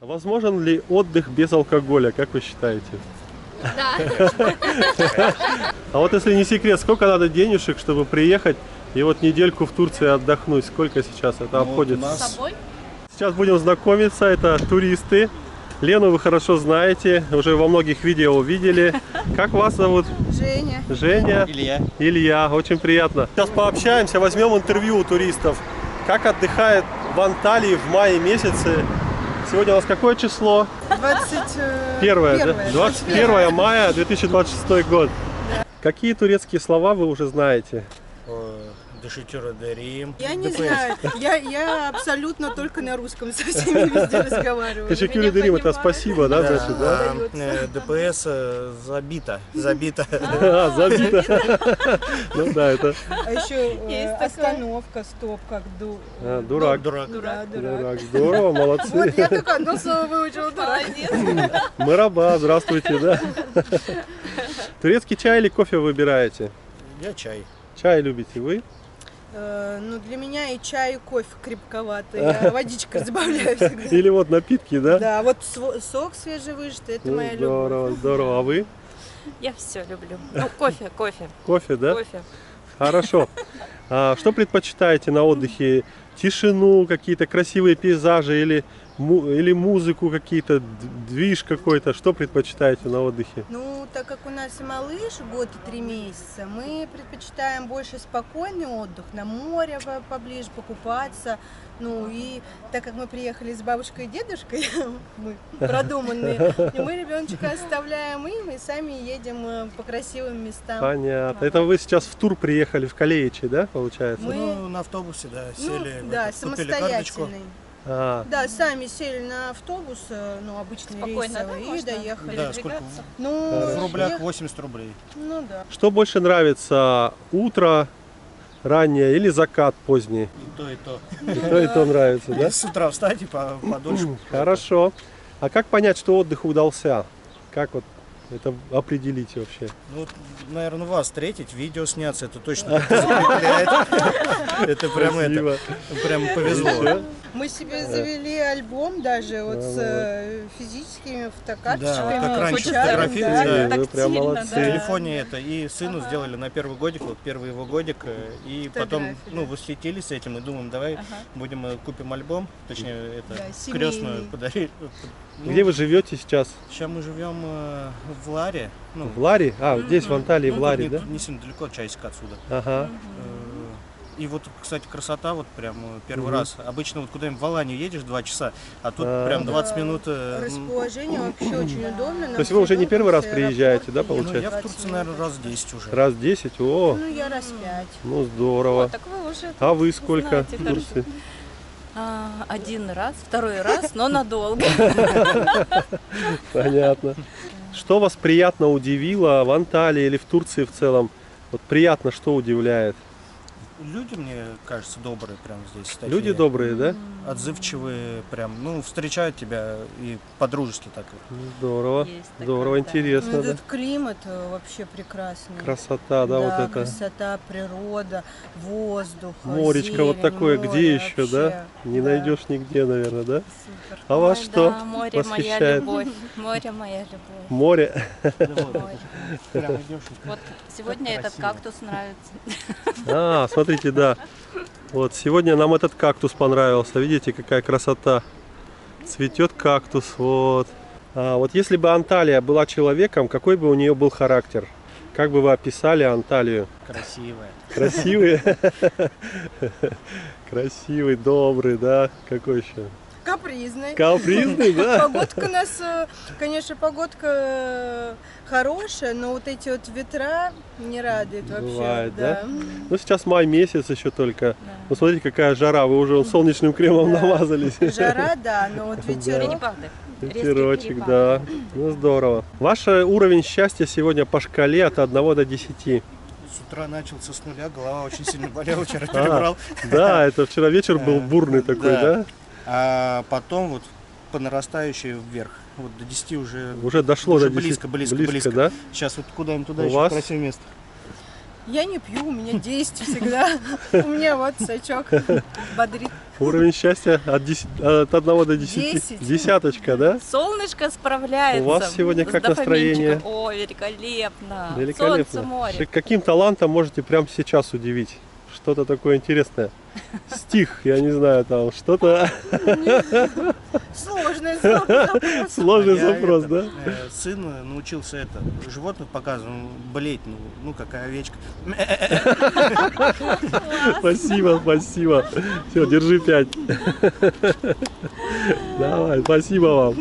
Возможен ли отдых без алкоголя, как вы считаете? Да. А вот если не секрет, сколько надо денежек, чтобы приехать и вот недельку в Турции отдохнуть? Сколько сейчас это обходится? С собой? Сейчас будем знакомиться, это туристы. Лену вы хорошо знаете, уже во многих видео увидели. Как вас зовут? Женя. Женя. Илья. Илья, очень приятно. Сейчас пообщаемся, возьмем интервью у туристов. Как отдыхает в Анталии в мае месяце? Сегодня у нас какое число? 21 да? 21 мая 2026 год. Да. Какие турецкие слова вы уже знаете? Дешитюра Дарим. Я не знаю, я абсолютно только на русском со всеми везде разговариваю. Тешекюри Дерим, это спасибо, да, значит, да? ДПС забито. Забито. Забито. Ну да, это... А еще остановка, стоп, как Дурак. Дурак. Дурак. Здорово, молодцы. Вот я только одно слово выучила, дурак. Мараба, здравствуйте, да? Турецкий чай или кофе выбираете? Я чай. Чай любите вы? Ну, для меня и чай, и кофе крепковато. Я водичкой забавляю всегда. Или вот напитки, да? Да, вот сок свежевыжатый, это моя любовь. Здорово, здорово. А вы? Я все люблю. Ну, кофе. Кофе, да? Кофе. Хорошо. А что предпочитаете на отдыхе? Тишину, какие-то красивые пейзажи или музыку, какие-то движ какой-то? Что предпочитаете на отдыхе? Ну, так как у нас и малыш, год и 3 месяца, мы предпочитаем больше спокойный отдых, на море поближе покупаться. Ну и так как мы приехали с бабушкой и дедушкой, мы продуманные, и мы ребеночка оставляем им и сами едем по красивым местам. Понятно. Это вы сейчас в тур приехали в Калеичи, да, получается? Ну, на автобусе, да, сели. Да, купили карточку. самостоятельный. Да, сами сели на автобус, ну, обычный рейсовый, и доехали. Да, сколько? Ну, В рублях 80 рублей. Ну да. Что больше нравится, утро раннее или закат поздний? И то, и то. И то нравится, да? С утра встать и подольше. Хорошо. А как понять, что отдых удался? Как вот это определить вообще? Ну, наверное, вас встретить, видео сняться, это точно закрепляет. Это прям повезло. Мы себе завели альбом даже вот с физическими фотокарточками. Да, как раньше почаем, фотографировали. Вы прям молодцы. В телефоне это. И сыну сделали на первый годик, вот первый его годик. И потом, ну, восхитились этим и думаем, давай будем купим альбом, точнее, это крестную подарили. Где вы живете сейчас? Сейчас мы живем в Ларе. Ну, В Ларе? А, здесь в Анталии, в Ларе, да? Не сильно далеко, часик отсюда. Ага. И вот, кстати, красота, вот прям первый раз. Обычно вот куда-нибудь в Аланию едешь 2 часа, а тут прям 20 минут. Расположение вообще очень удобно. То есть вы уже не первый раз приезжаете, да, получается? Ну, я в Турции, наверное, раз 10 уже. Раз 10? О, Ну, я раз 5. ну здорово. Так вы уже А вы сколько знаете, в Турции? один раз, второй раз, но надолго. Понятно. Что вас приятно удивило в Анталии или в Турции в целом? Вот приятно, что удивляет? Люди, мне кажется, добрые прям здесь. Такие. Люди добрые, да? Отзывчивые, прям, ну, встречают тебя и по-дружески так. Здорово, Есть такое, здорово, да. интересно, Ну, да? этот климат вообще прекрасный. Красота, да, вот это. Красота, природа, воздух, Моречко вот зелень, такое, море где еще, вообще. да? Не найдешь нигде, наверное, да? Супер. А вас Ой, что да, море моя восхищает? любовь. Море моя любовь. Море. Прям идешь. Вот сегодня этот кактус нравится. А, смотрите, да. Вот сегодня нам этот кактус понравился. Видите, какая красота. Цветет кактус, вот. А вот если бы Анталия была человеком, какой бы у нее был характер? Как бы вы описали Анталию? Красивая. Красивый? Красивый, добрый, да? Какой еще? Капризный. Капризный, да? Погодка у нас, конечно, погодка хорошая, но вот эти вот ветра не радуют вообще. Бывает, да? Ну, сейчас май месяц еще только. Ну, смотрите, какая жара, вы уже солнечным кремом намазались. Жара, да, но вот ветерок. Перепады. Ветерочек, да. Ну, здорово. Ваш уровень счастья сегодня по шкале от 1 до 10. С утра начался с нуля, голова очень сильно болела, вчера перебрал. Да, это вчера вечер был бурный такой, да? А потом вот по нарастающей вверх. Вот до 10 уже. Уже дошло до 10. Близко, да? Сейчас вот куда-нибудь туда У еще вас? красивое место. Я не пью, у меня 10 всегда. У меня вот сачок бодрит. Уровень счастья от 1 до 10. 10. Десяточка, да? Солнышко справляется. У вас сегодня с как дофаминчиком. настроение? О, великолепно. Великолепно. Солнце, море. Каким талантом можете прямо сейчас удивить? Что-то такое интересное. Стих, я не знаю, там что-то... Сложный запрос. Сложный Я запрос, это, да? Сын научился животных показывать, болеть, ну какая овечка. Спасибо, спасибо. Все, держи 5. Давай, спасибо вам.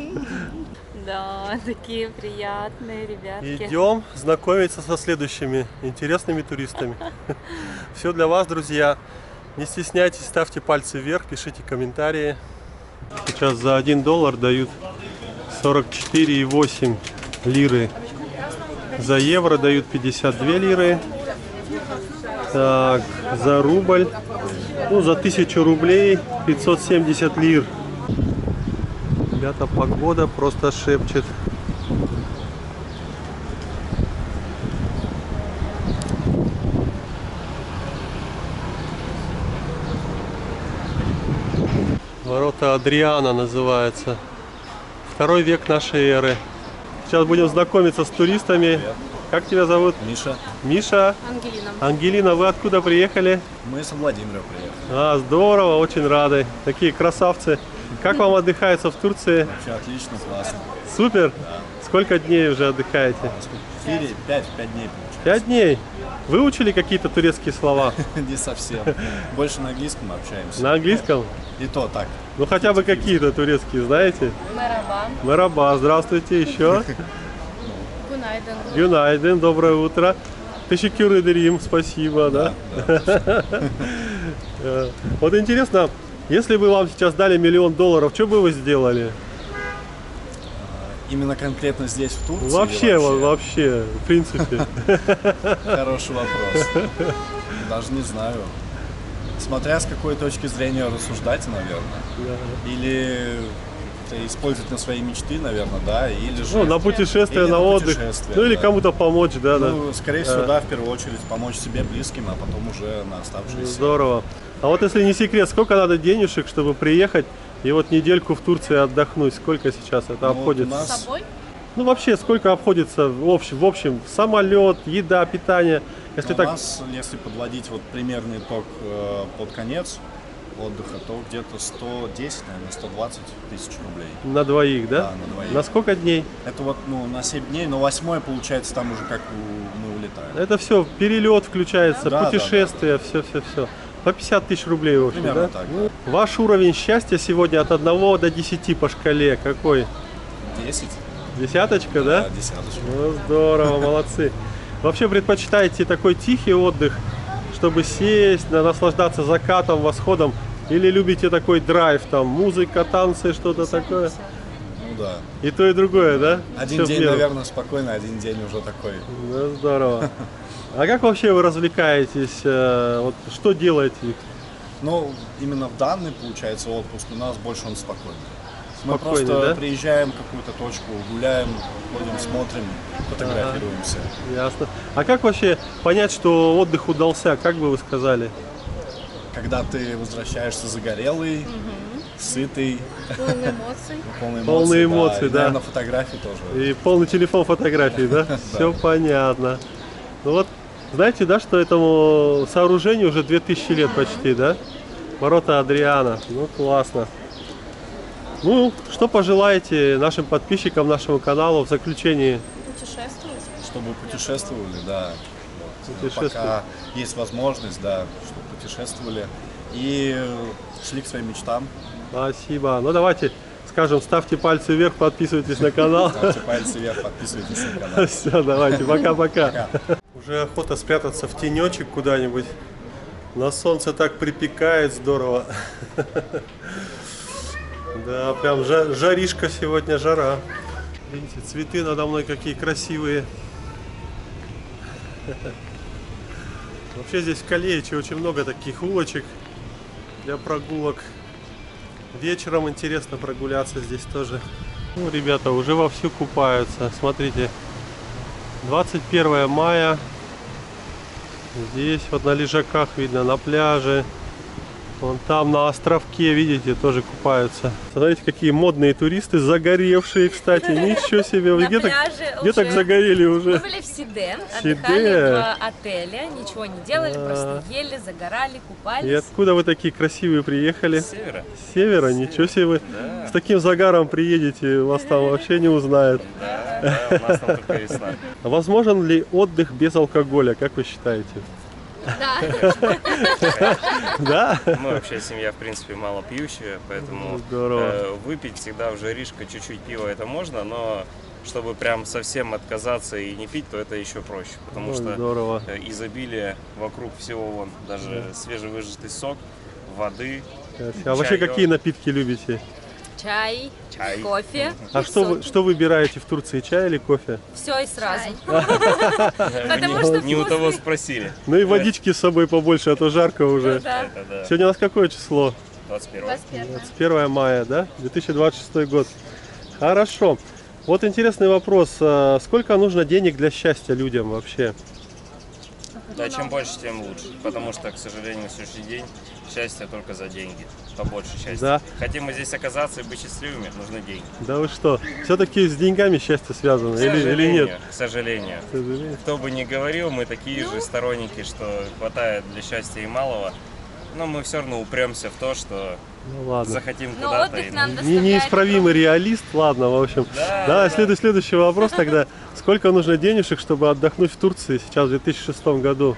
Да, такие приятные ребятки. Идем знакомиться со следующими интересными туристами. Все для вас, друзья. Не стесняйтесь, ставьте пальцы вверх, пишите комментарии. Сейчас за $1 дают 44,8 лиры. За евро дают 52 лиры. Так, за рубль, ну за 1000 рублей 570 лир. Ребята, погода просто шепчет. Ворота Адриана называется. 2 век нашей эры. Сейчас будем знакомиться с туристами. Как тебя зовут? Миша. Миша? Ангелина. Ангелина, вы откуда приехали? Мы с Владимира приехали. А, здорово, очень рады. Такие красавцы. Как вам отдыхается в Турции? Вообще отлично, классно. Супер? Сколько дней уже отдыхаете? 5 дней получается. 5 дней. Выучили какие-то турецкие слова? Не совсем. Больше на английском общаемся. На английском? И то так. Ну хотя бы какие-то турецкие, знаете? Мераба. Мераба, здравствуйте еще. Гунайден. Гюнайден, доброе утро. Тешекюр эдерим, спасибо, да? Вот интересно, если бы вам сейчас дали $1 миллион, что бы вы сделали? Именно конкретно здесь, в Турции? Вообще, вообще, в принципе. Хороший вопрос. Даже не знаю. Смотря с какой точки зрения рассуждать, наверное. Или использовать на свои мечты, наверное, да, или же... Ну, на путешествие, или на отдых. путешествие, Ну, или да. кому-то помочь, да, да. Ну, скорее всего, да, в первую очередь помочь себе, близким, а потом уже на оставшиеся. Здорово. А вот если не секрет, сколько надо денежек, чтобы приехать и вот недельку в Турции отдохнуть? Сколько сейчас это Ну, обходится? вот у нас- С собой? Ну, вообще, сколько обходится в общем, самолет, еда, питание? Если У так, нас, если подводить вот примерный итог под конец отдыха, то где-то 110, наверное, 120 тысяч рублей. на двоих, да? Да, на двоих. На сколько дней? Это вот, ну, на 7 дней, но 8 получается там уже как мы улетаем. Это все, перелет включается, Да, путешествие, все. По 50 тысяч рублей, в общем, Примерно да? так, Ну, ваш уровень счастья сегодня от 1 до 10 по шкале какой? 10? Десяточка, да? Да, десяточка. Ну, здорово, молодцы. Вообще предпочитаете такой тихий отдых, чтобы сесть, наслаждаться закатом, восходом? Или любите такой драйв, там, музыка, танцы, что-то такое? Ну да. И то, и другое, да? Один Всё в день, меру. наверное, спокойно, один день уже такой. Ну, здорово. А как вообще вы развлекаетесь? Вот что делаете? Ну, именно в данный, получается, отпуск у нас больше он спокойный. Мы Спокойный, просто да? приезжаем в какую-то точку, гуляем, ходим, смотрим, фотографируемся. Ясно. А как вообще понять, что отдых удался? Как бы вы сказали? Когда ты возвращаешься загорелый, сытый, Полный эмоций. Полные эмоции, И, да. наверное, фотографии тоже. И полный телефон фотографий, да? Все понятно. Ну вот, знаете, да, что этому сооружению уже 2000 лет почти, да? Ворота Адриана. Ну, классно. Ну, что пожелаете нашим подписчикам, нашему каналу в заключении? Путешествовать. Чтобы путешествовали, да. Вот. Путешествовали. Пока есть возможность, да, чтобы путешествовали и шли к своим мечтам. Спасибо. Ну, давайте скажем, ставьте пальцы вверх, подписывайтесь на канал. Ставьте пальцы вверх, подписывайтесь на канал. Все, давайте, пока-пока. Пока. Уже охота спрятаться в тенечек куда-нибудь. На солнце так припекает, здорово. Да, прям жаришка сегодня, жара. Видите, цветы надо мной какие красивые. Вообще здесь в Калеиче очень много таких улочек для прогулок. Вечером интересно прогуляться здесь тоже. Ну, ребята уже вовсю купаются. Смотрите, 21 мая. Здесь вот на лежаках видно, на пляже. Вон там на островке, видите, тоже купаются. Смотрите, какие модные туристы, загоревшие, кстати. Ничего себе, вы где так загорели уже? Мы были в Сиде, отдыхали в отеле, ничего не делали, просто ели, загорали, купались. И откуда вы такие красивые приехали? С севера. С севера? Ничего себе вы. Да. С таким загаром приедете, вас там вообще не узнают. Да, у нас там только весна. А возможен ли отдых без алкоголя, как вы считаете? Да. Да? Мы вообще семья, в принципе, мало пьющая, поэтому Здорово. выпить всегда в жаришко чуть-чуть пива это можно, но чтобы прям совсем отказаться и не пить, то это еще проще, потому Ой, что здорово. изобилие вокруг всего, вон, даже свежевыжатый сок, воды. А вообще чаёк. какие напитки любите? Чай, кофе. А что выбираете в Турции, чай или кофе? Все и сразу. Потому что Не у того спросили. Ну и водички с собой побольше, а то жарко уже. Да. Это да. Сегодня у нас какое число? 21. 21 мая, да? 2026 год. Хорошо. Вот интересный вопрос. Сколько нужно денег для счастья людям вообще? Да, чем больше, тем лучше. Потому что, к сожалению, на сегодняшний день счастье только за деньги. Побольше счастья. Да. Хотим мы здесь оказаться и быть счастливыми, нужны деньги. Да вы что? Все-таки с деньгами счастье связано или нет? К сожалению. К сожалению. Кто бы ни говорил, мы такие Ну. же сторонники, что хватает для счастья и малого. Но мы все равно упремся в то, что Ну ладно. захотим Но куда-то. отдых и- нам доставляет... Неисправимый реалист. Ладно, в общем. Да, следующий вопрос тогда. Сколько нужно денежек, чтобы отдохнуть в Турции сейчас, в 2006 году?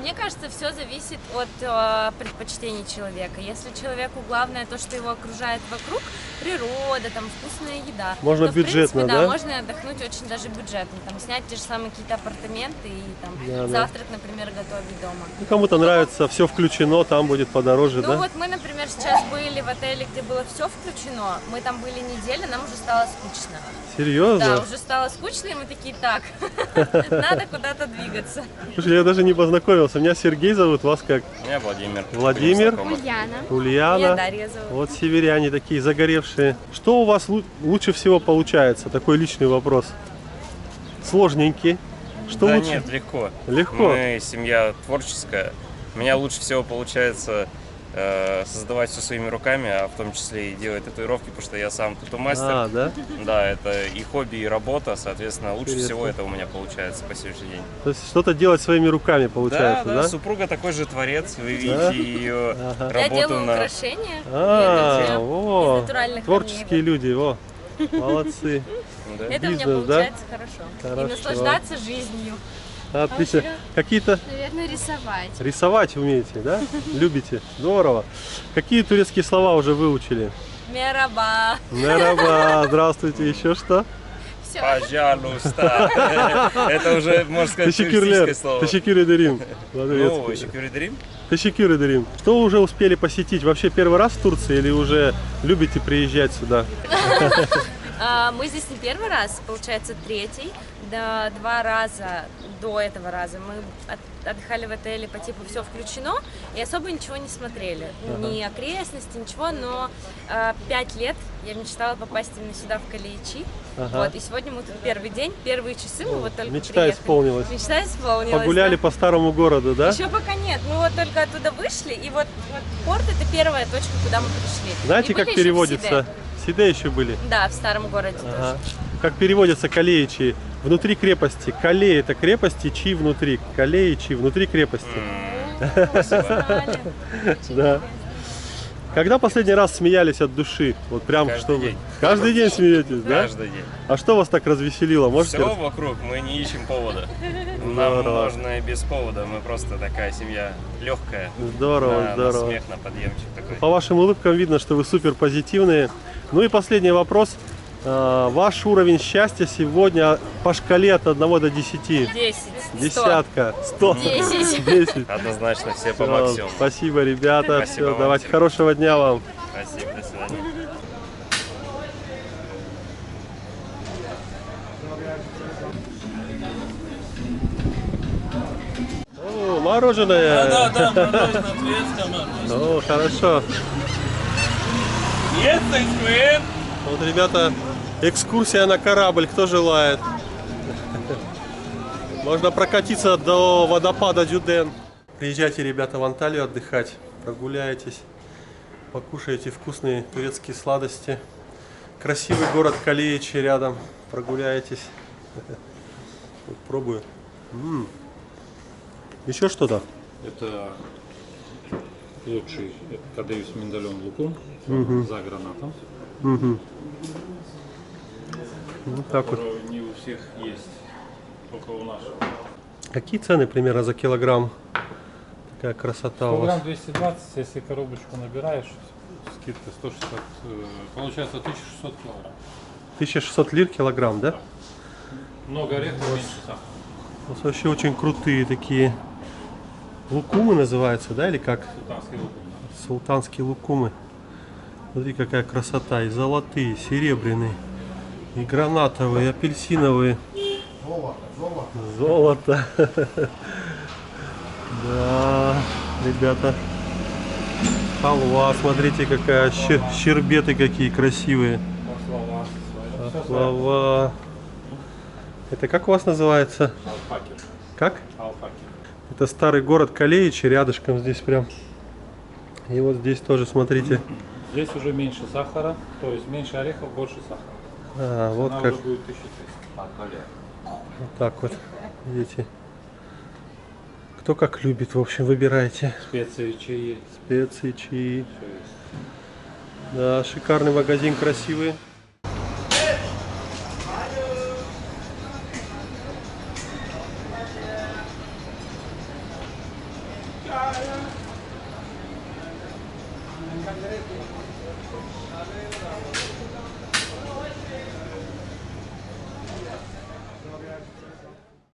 Мне кажется, все зависит от предпочтений человека. Если человеку главное то, что его окружает вокруг, природа, там вкусная еда. Можно то, в принципе, бюджетно, да? можно отдохнуть очень даже бюджетно. Там снять те же самые какие-то апартаменты и там Да, да. завтрак, например, готовить дома. Ну, кому-то нравится, все включено, там будет подороже, Ну да? вот мы, например, сейчас были в отеле, где было все включено. Мы там были неделю, нам уже стало скучно. Серьезно? Да, уже стало скучно, и мы такие, так, надо куда-то двигаться. Слушай, я даже не познакомился. Меня Сергей зовут, вас как? Меня Владимир. Владимир. Будем знакомы. Меня Ульяна. Дарья зовут. Вот северяне такие загоревшие. Что у вас лучше всего получается? Такой личный вопрос. Сложненький. Что Да лучше? нет, легко. Легко? Мы семья творческая. У меня лучше всего получается создавать все своими руками, а в том числе и делать татуировки, потому что я сам тату-мастер. А, да? Да, это и хобби, и работа, соответственно, лучше Интересно. всего это у меня получается по сегодняшний день. То есть что-то делать своими руками получается, да, да? супруга такой же творец, вы Да? видите ее Ага. Я работу делаю на... украшения. А, из во, натуральных творческие камней. люди, во, молодцы. Да. Это у меня бизнес, да? получается хорошо. Хорошо. И наслаждаться жизнью. Отлично. Какие-то Наверное, рисовать. рисовать умеете, да? Любите? Здорово. Какие турецкие слова уже выучили? Мераба. Мераба, здравствуйте, еще что? Все. Пожалуйста. Это уже, можно сказать, Тешекюрлер, туристическое слово. тешекюр эдерим. Ну, Шекюридерим. Тешекюр эдерим. Что вы уже успели посетить? Вообще первый раз в Турции или уже любите приезжать сюда? Мы здесь не первый раз, получается, третий. Да, 2 раза до этого раза мы отдыхали в отеле по типу все включено и особо ничего не смотрели. Ни окрестности, ничего, но 5 лет я мечтала попасть именно сюда, в Калеичи. Ага. Вот, и сегодня мы тут первый день, первые часы мы вот только Мечта приехали. исполнилась. Мечта исполнилась. Погуляли да. по старому городу, да? Еще пока нет, мы вот только оттуда вышли, и вот порт это первая точка, куда мы пришли. Знаете, И были как еще в переводится? Сиде. В Сиде еще были. Да, в старом городе Ага. тоже. Как переводится Калеичи? Внутри крепости. Кале это крепости, чи внутри. Калеичи внутри крепости. Знали. Да. Когда последний раз смеялись от души? Вот прям Каждый чтобы. день. Каждый день смеетесь, да? Каждый день. А что вас так развеселило? Можете? Все вокруг, мы не ищем повода. Нам Здорово. можно и без повода, мы просто такая семья легкая. Здорово, На здорово. смех, на подъемчик такой. По вашим улыбкам видно, что вы супер позитивные. Ну и последний вопрос. Ваш уровень счастья сегодня по шкале от 1 до 10? 10. 100. Десятка. 100. 10. 10. Однозначно все по Всё, максимуму. спасибо, ребята. Спасибо Все, вам, давайте Сергей. хорошего дня вам. Спасибо, до свидания. О, мороженое. Да, мороженое, турецкое мороженое. О, хорошо. Yes, thanks, man. Вот, ребята, экскурсия на корабль. Кто желает? Можно прокатиться до водопада Дюден. Приезжайте, ребята, в Анталию отдыхать. Прогуляйтесь, покушайте вкусные турецкие сладости. Красивый город Калеичи рядом. Прогуляйтесь. Вот, пробую. Еще что-то? Это лучший кадеюс миндален лукум за гранатом. Вот так вот. Не у всех есть, только у нас. Какие цены примерно за килограмм? Такая красота у вас. Килограмм 220, если коробочку набираешь, скидка 160, получается 1600 килограмм. 1600 лир килограмм, да? Много орехов, меньше сахара. У вас вообще очень крутые такие лукумы называются, да, или как? Султанский лукум. Султанские лукумы. Смотри, какая красота. И золотые, серебряные, и гранатовые, и апельсиновые. Золото. Да, ребята. Халва, смотрите, какая. Щербеты какие красивые. Халва. Это как у вас называется? Алфакер. Как? Алфакер. Это старый город Калеичи, рядышком здесь прям. И вот здесь тоже, смотрите. Здесь уже меньше сахара, то есть меньше орехов, больше сахара. А, вот Она как. уже будет 1300. Вот так вот. Видите. Кто как любит, в общем, выбирайте. Специи, чаи. Специи, чаи. Все есть. Да, шикарный магазин, красивый.